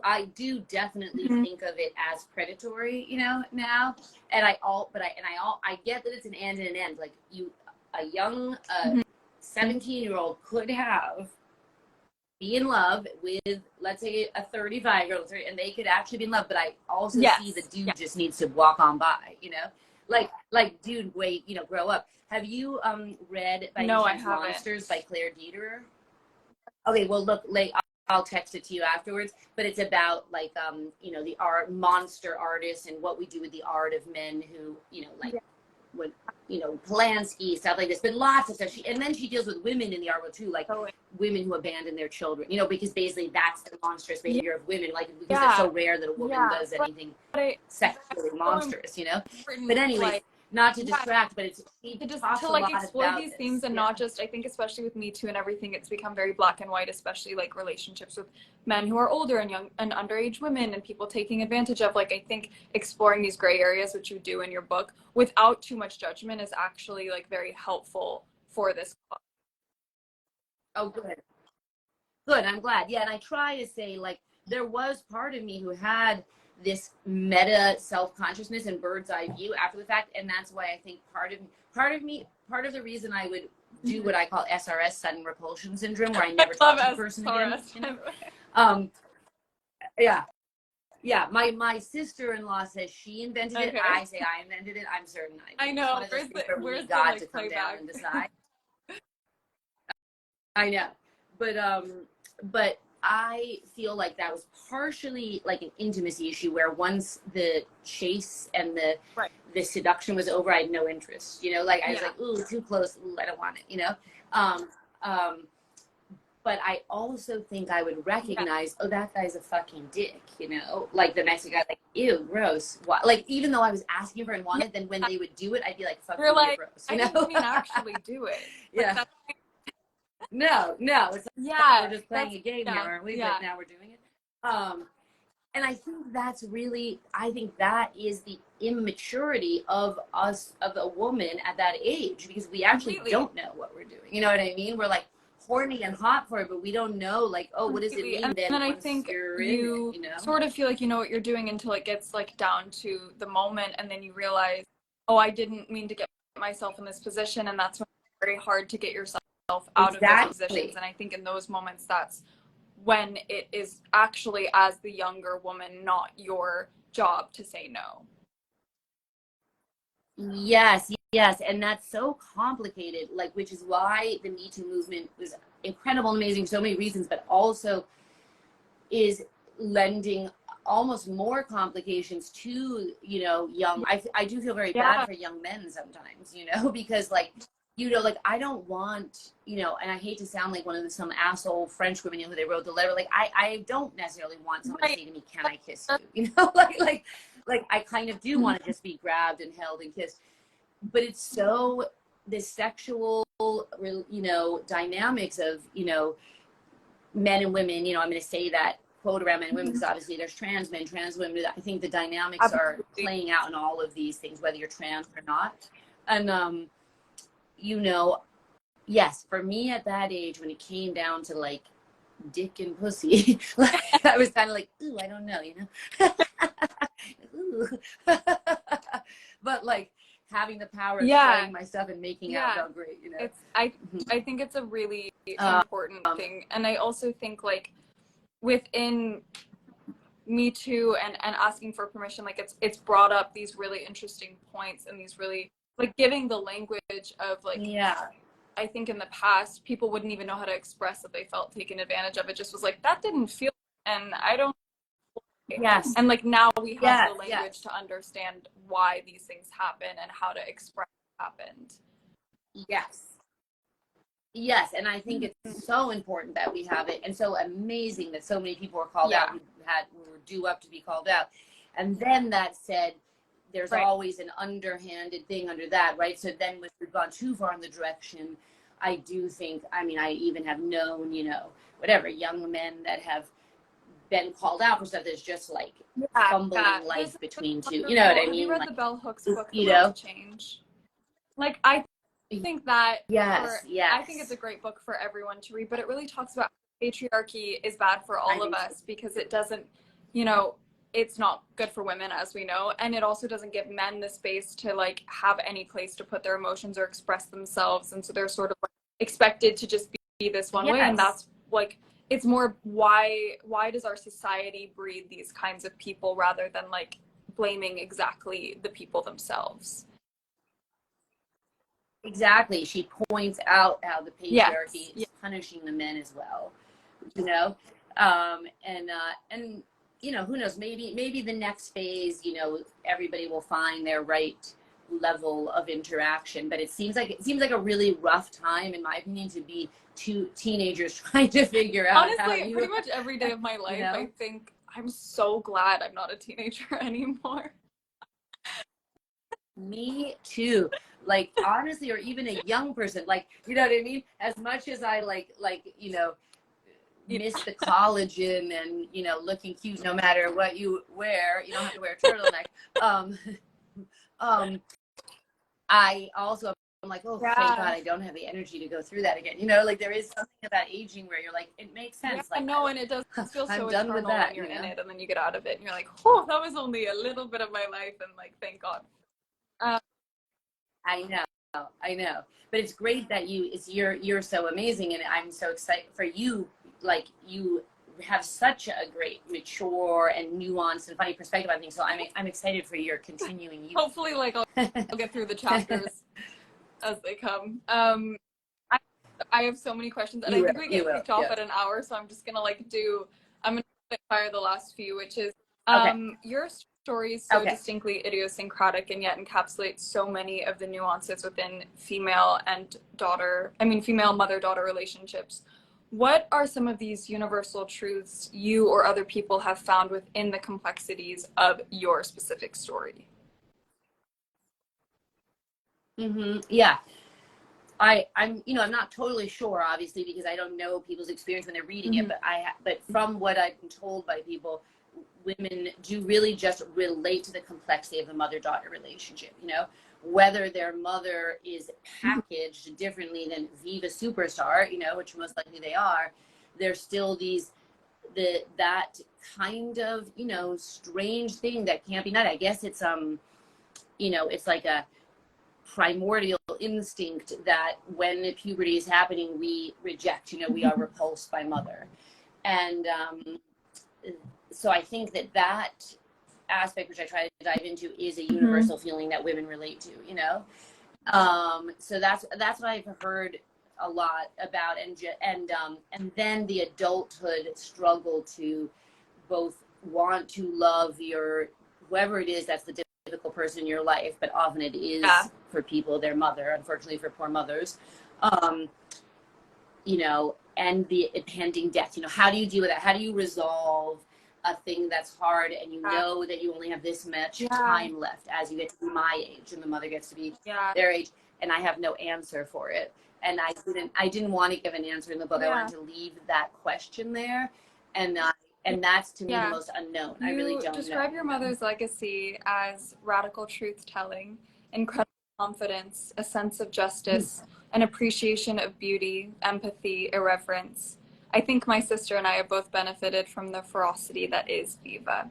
definitely think of it as predatory, you know, now. And I get that it's an and an end. Like a young 17-year-old could be in love with, let's say, a 35-year-old, and they could actually be in love. But I also see the dude just needs to walk on by, you know, like dude, wait, you know, grow up. Have you read by any chance Monsters by Claire Dederer? Okay, well, look, like I'll text it to you afterwards, but it's about like you know, the art monster artists and what we do with the art of men who, you know, like would, you know, Polanski, stuff like this, but lots of stuff. And then she deals with women in the art world too, like women who abandon their children, you know, because basically that's the monstrous behavior of women, like because it's so rare that a woman does anything sexually monstrous, you know. But anyways, like, not to distract, but it's she to just talks to a like lot explore about these this. themes and not just, I think especially with Me Too and everything, it's become very black and white, especially like relationships with men who are older and young and underage women and people taking advantage of, like, I think exploring these gray areas, which you do in your book without too much judgment, is actually like very helpful for this book. Oh, good, I'm glad. Yeah, and I try to say, like, there was part of me who had this meta self-consciousness and bird's eye view after the fact, and that's why I think part of the reason I would do what I call SRS, sudden repulsion syndrome, where I never talk to the person again. You know? Yeah. Yeah, my sister-in-law says she invented it. I say I invented it. I'm certain I did. know. Where's God like, to come down and decide? I know, but I feel like that was partially like an intimacy issue, where once the chase and the seduction was over, I had no interest. You know, like I was like, ooh, too close. Ooh, I don't want it. You know, um, but I also think I would recognize, oh, that guy's a fucking dick. You know, like the Mexican guy, like, ew, gross. What? Like, even though I was asking for and wanted, then when they would do it, I'd be like, fuck you, like, gross. You know? I didn't mean actually do it. Yeah. No, it's like, we're just playing a game here, aren't we? But now we're doing it. And I think I think that is the immaturity of us, of a woman at that age, because we actually don't know what we're doing. You know what I mean? We're like horny and hot for it, but we don't know, like, oh, what does it mean? And then I think you sort of feel like you know what you're doing until it gets like down to the moment, and then you realize, oh, I didn't mean to get myself in this position, and that's when it's very hard to get yourself out of those positions. And I think in those moments, that's when it is actually, as the younger woman, not your job to say no. Yes, and that's so complicated, like, which is why the Me Too movement was incredible and amazing for so many reasons, but also is lending almost more complications to, you know, young. I do feel very bad for young men sometimes, you know, because, like, you know, like, I don't want, you know, and I hate to sound like one of some asshole French women, you know, who they wrote the letter. Like, I don't necessarily want someone to say to me, "Can I kiss you?" You know, like I kind of do want to just be grabbed and held and kissed. But it's so, this sexual, you know, dynamics of, you know, men and women. You know, I'm going to say that quote around men and women, because obviously there's trans men, trans women. I think the dynamics are playing out in all of these things, whether you're trans or not. And you know, yes, for me at that age, when it came down to like dick and pussy, like, I was kind of like, ooh, I don't know, you know. Ooh. But like having the power of saying my stuff and making out felt great, you know. I think it's a really important thing. And I also think, like, within Me Too and asking for permission, like, it's brought up these really interesting points, and these really, like, giving the language of, like, I think in the past people wouldn't even know how to express that they felt taken advantage of. It just was like, that didn't feel, and I don't. And like now we have the language to understand why these things happen and how to express what happened. Yes, and I think it's so important that we have it, and so amazing that so many people were called out who were due up to be called out. And then that said, there's always an underhanded thing under that, right? So then when we've gone too far in the direction, I do think, I mean, I even have known, you know, whatever, young men that have been called out for stuff that's just like fumbling life between two. You know what I mean? Have you read the Bell Hooks book, you The know? Will to Change? Like, I think that I think it's a great book for everyone to read, but it really talks about patriarchy is bad for all of us, because it doesn't, you know, it's not good for women, as we know, and it also doesn't give men the space to like have any place to put their emotions or express themselves, and so they're sort of like expected to just be this one way. And that's like, it's more, why does our society breed these kinds of people rather than like blaming exactly the people themselves? Exactly. She points out how the patriarchy is punishing the men as well, you know? And you know, who knows, maybe the next phase, you know, everybody will find their right level of interaction. But it seems like a really rough time, in my opinion, to be two teenagers trying to figure out how Honestly, you, pretty much every day of my you life, I know. think I'm so glad I'm not a teenager anymore. Me too. Like, honestly, or even a young person, like, you know what I mean? As much as I you know, Yeah. miss the collagen and, you know, looking cute no matter what you wear, you don't have to wear a turtleneck. Um, um, I also am like, oh, thank God Yeah. I don't have the energy to go through that again. You know, like there is something about aging where you're like, it makes Yeah, sense. Like, no, and it does feel I'm so done with eternal when that, you're you in know? it, and then you get out of it, and you're like, oh, that was only a little bit of my life, and like, thank God. Um, I know, I know. But it's great that you're so amazing, and I'm so excited for you. Like, you have such a great, mature, and nuanced and funny perspective on things. So I'm excited for your continuing youth. hopefully, like, I'll get through the chapters as they come. I, I have so many questions, and I think we You get will, kicked off yes. at an hour, so I'm just gonna I'm gonna fire the last few, which is Okay, your story is so okay. distinctly idiosyncratic and yet encapsulates so many of the nuances within female and female mother-daughter relationships. What are some of these universal truths you or other people have found within the complexities of your specific story? Yeah. I'm, you know, I'm not totally sure, obviously, because I don't know people's experience when they're reading it. Mm-hmm. But from what I've been told by people, women do really just relate to the complexity of the mother-daughter relationship. You know, whether their mother is packaged differently than Viva Superstar, you know, which most likely they are, there's still that kind of, you know, strange thing that can't be done. I guess it's you know, it's like a primordial instinct that when puberty is happening, we reject, you know, we are repulsed by mother. And so I think that aspect, which I try to dive into, is a Mm-hmm. universal feeling that women relate to, you know. So that's what I've heard a lot about. And then the adulthood struggle to both want to love your, whoever it is that's the difficult person in your life, but often it Yeah. is for people their mother, unfortunately for poor mothers. um you know, and the impending death, you know, how do you deal with that? How do you resolve a thing that's hard, and you Yeah. know that you only have this much Yeah. time left as you get to be my age and the mother gets to be Yeah. their age, and I have no answer for it. And I didn't want to give an answer in the book. I Yeah. wanted to leave that question there. And that's to me the Yeah. most unknown. I really You don't know, describe your you know. mother's legacy as radical truth telling, incredible confidence, a sense of justice, an appreciation of beauty, empathy, irreverence. I think my sister and I have both benefited from the ferocity that is Viva.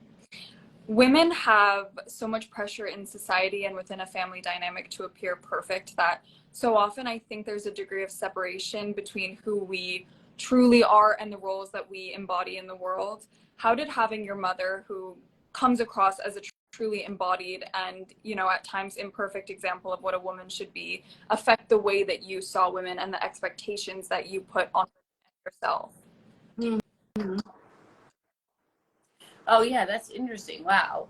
Women have so much pressure in society and within a family dynamic to appear perfect that so often I think there's a degree of separation between who we truly are and the roles that we embody in the world. How did having your mother, who comes across as a truly embodied and, you know, at times imperfect example of what a woman should be, affect the way that you saw women and the expectations that you put on yourself? Mhm. Oh yeah, that's interesting. Wow.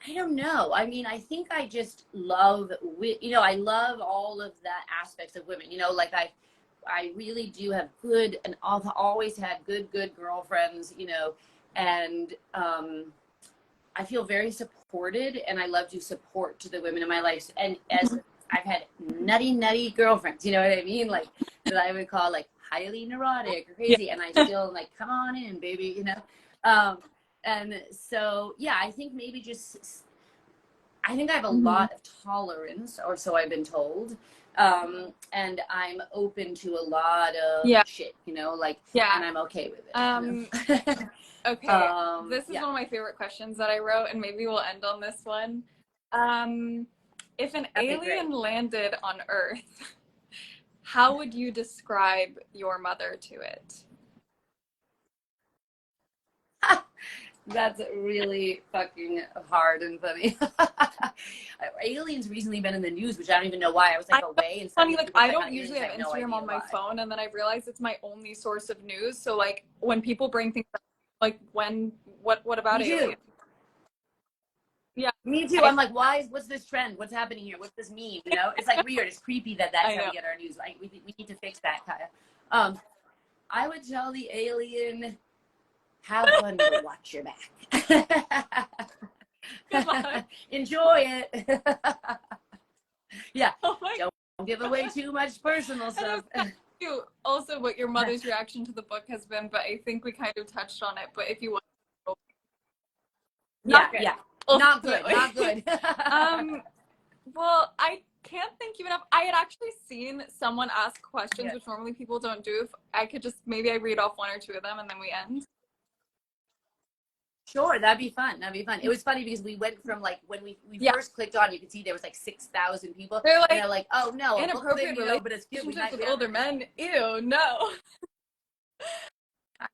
I don't know. I mean, I think I just love, you know, I love all of that aspects of women. You know, like I really do have good, and I've always had good girlfriends. You know, and I feel very supported, and I love to support to the women in my life. And as I've had nutty girlfriends, you know what I mean, like that I would call like highly neurotic or Yeah. crazy, and I still am like, come on in, baby, you know. Um, and so yeah, I think maybe just I think I have a Mm-hmm. lot of tolerance, or so I've been told. And I'm open to a lot of Yeah. shit, you know, like, Yeah. and I'm okay with it, you Um, know. Okay, this is Yeah. one of my favorite questions that I wrote, and maybe we'll end on this one. Um, if an Okay, great. alien landed on Earth, how would you describe your mother to it? That's really fucking hard and funny. Aliens recently been in the news, which I don't even know why. I was like I away and funny, suddenly like people I check on don't aliens. usually I have have no Instagram idea on my why. phone, and then I realized it's my only source of news. So like when people bring things up, like what about Me too. aliens? Yeah, Me too. I'm like, what's this trend? What's happening here? What's this mean? You know, it's like weird. It's creepy that that's I how know. we get our news. Like, we need to fix that, Kaya. I would tell the alien, have fun, but watch your back. Good luck. Enjoy it. Yeah. Oh my. Don't give away too much personal stuff. You also what your mother's reaction to the book has been, but I think we kind of touched on it. But if you want, Yeah, not good. yeah. Ultimately. Not good. Well, I can't thank you enough. I had actually seen someone ask questions, Yeah. which normally people don't do. If I could just maybe I read off one or two of them and then we end. Sure, that'd be fun. That'd be fun. It was funny because we went from like when we Yeah. first clicked on, you could see there was like 6,000 people. They're And like they're like, oh no, a book inappropriate thing, you know, but it's cute. relationships with older men. Ew, no.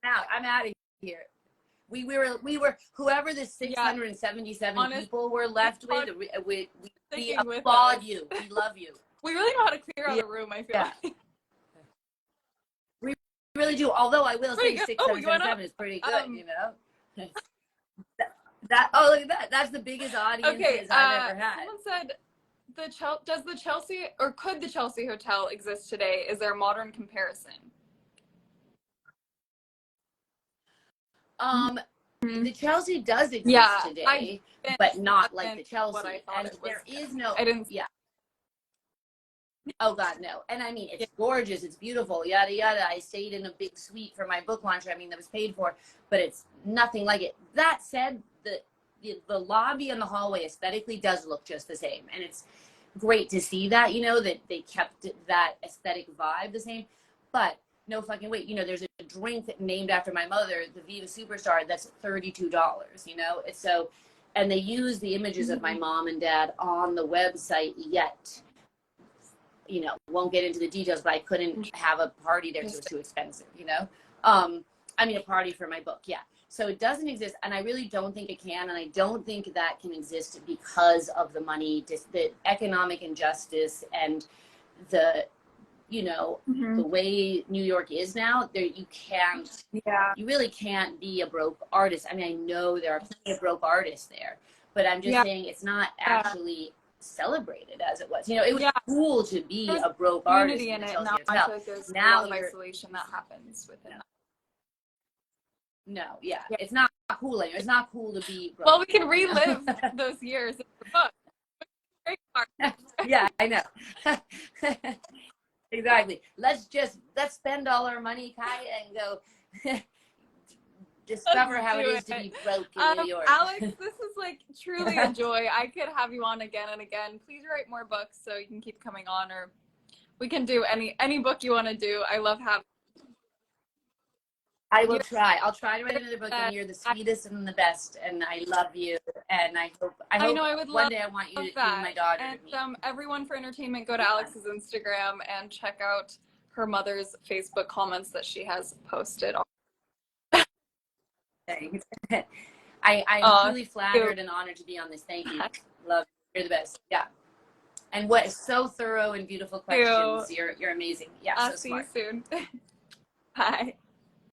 I'm out of here. We were whoever the 677 people were left with. We applaud you. We love you. We really know how to clear out a room. I feel like. We really do. Although I will say 677 is pretty good. You know. That oh look at that. That's the biggest audience I've ever had. Someone said does the Chelsea or could the Chelsea Hotel exist today? Is there a modern comparison? The Chelsea does exist today, but not like the Chelsea. And there is no. I didn't. Yeah. Oh God, no. And I mean, it's gorgeous. It's beautiful. Yada yada. I stayed in a big suite for my book launch. I mean, that was paid for, but it's nothing like it. That said, the lobby and the hallway aesthetically does look just the same, and it's great to see that, you know, that they kept that aesthetic vibe the same. But no fucking wait, you know, there's a drink named after my mother, the Viva Superstar, that's $32, you know. It's so, and they use the images of my mom and dad on the website, yet, you know, won't get into the details, but I couldn't have a party there because it was too expensive, you know. I mean, a party for my book, yeah. So it doesn't exist, and I really don't think it can, and I don't think that can exist because of the money, the economic injustice, and the, you know, the way New York is now. There, you can't, you really can't be a broke artist. I mean, I know there are plenty of broke artists there, but I'm just saying it's not actually celebrated as it was. You know, it was cool to be a broke artist in the Chelsea Hotel. I feel like there's now a lot of isolation that happens within that. No, it's not cool anymore. It's not cool to be broke. Well, we can relive those years in the book. Great part. Yeah, I know. Exactly. Let's spend all our money, Kaya, and go discover how it is to be broke in New York. Alex, this is like truly a joy. I could have you on again and again. Please write more books so you can keep coming on, or we can do any book you want to do. I love having. I will try. I'll try to write another book, and you're the sweetest and the best, and I love you, and I hope I know I would one day I want you to be my daughter. And everyone for entertainment, go to Alex's Instagram and check out her mother's Facebook comments that she has posted. Thanks. I'm truly flattered and honored to be on this. Thank you. Love you. You're the best. Yeah. And what so thorough and beautiful questions. You're amazing. Yeah. I'll so see smart. you soon. Bye.